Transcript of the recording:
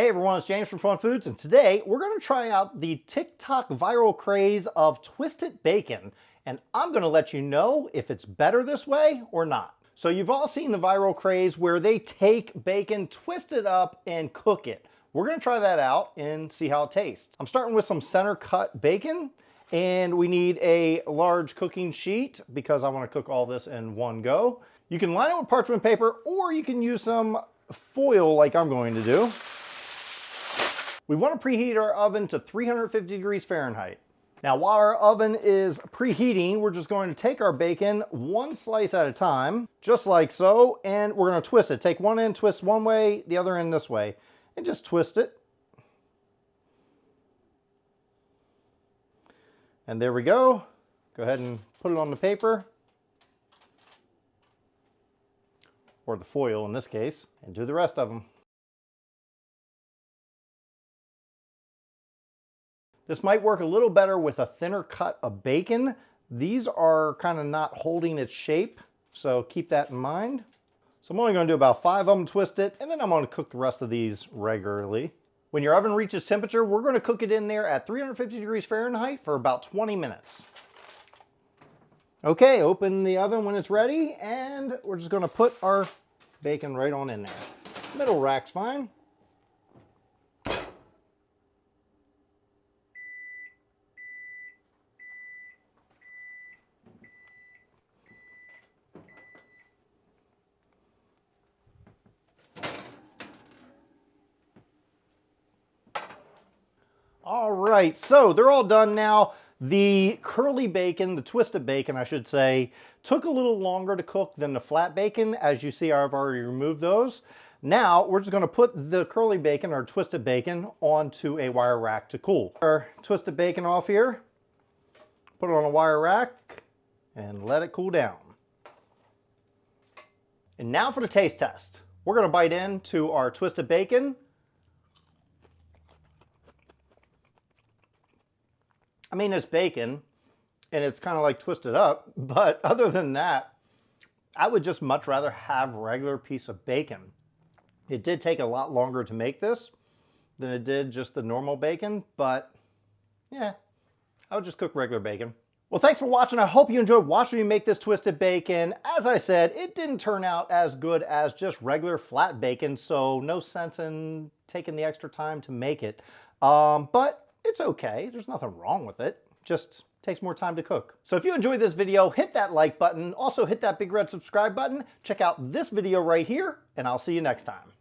Hey everyone, it's James from FunFoods, and today we're going to try out the TikTok viral craze of twisted bacon, and I'm going to let you know if it's better this way or not. So you've all seen the viral craze where they take bacon, twist it up, and cook it. We're going to try that out and see how it tastes. I'm starting with some center cut bacon, and we need a large cooking sheet because I want to cook all this in one go. You can line it with parchment paper, or you can use some foil like I'm going to do. We want to preheat our oven to 350 degrees Fahrenheit. Now, while our oven is preheating, we're just going to take our bacon one slice at a time, just like so, and we're going to twist it. Take one end, twist one way, the other end this way, and just twist it. And there we go. Go ahead and put it on the paper, or the foil in this case, and do the rest of them. This might work a little better with a thinner cut of bacon. These are kind of not holding its shape, so keep that in mind. So I'm only going to do about 5 of them, twist it, and then I'm going to cook the rest of these regularly. When your oven reaches temperature, we're going to cook it in there at 350 degrees Fahrenheit for about 20 minutes. Okay, open the oven when it's ready, and we're just going to put our bacon right on in there. Middle rack's fine. All right, so they're all done now. The curly bacon, the twisted bacon, I should say, took a little longer to cook than the flat bacon. As you see, I've already removed those. Now, we're just gonna put the curly bacon or twisted bacon onto a wire rack to cool. Our twisted bacon off here, put it on a wire rack, and let it cool down. And now for the taste test. We're gonna bite into our twisted bacon. I mean, it's bacon, and it's kind of like twisted up, but other than that, I would just much rather have a regular piece of bacon. It did take a lot longer to make this than it did just the normal bacon, but yeah, I would just cook regular bacon. Well, thanks for watching. I hope you enjoyed watching me make this twisted bacon. As I said, it didn't turn out as good as just regular flat bacon, so no sense in taking the extra time to make it. But it's okay. There's nothing wrong with it. Just takes more time to cook. So if you enjoyed this video, hit that like button. Also hit that big red subscribe button. Check out this video right here, and I'll see you next time.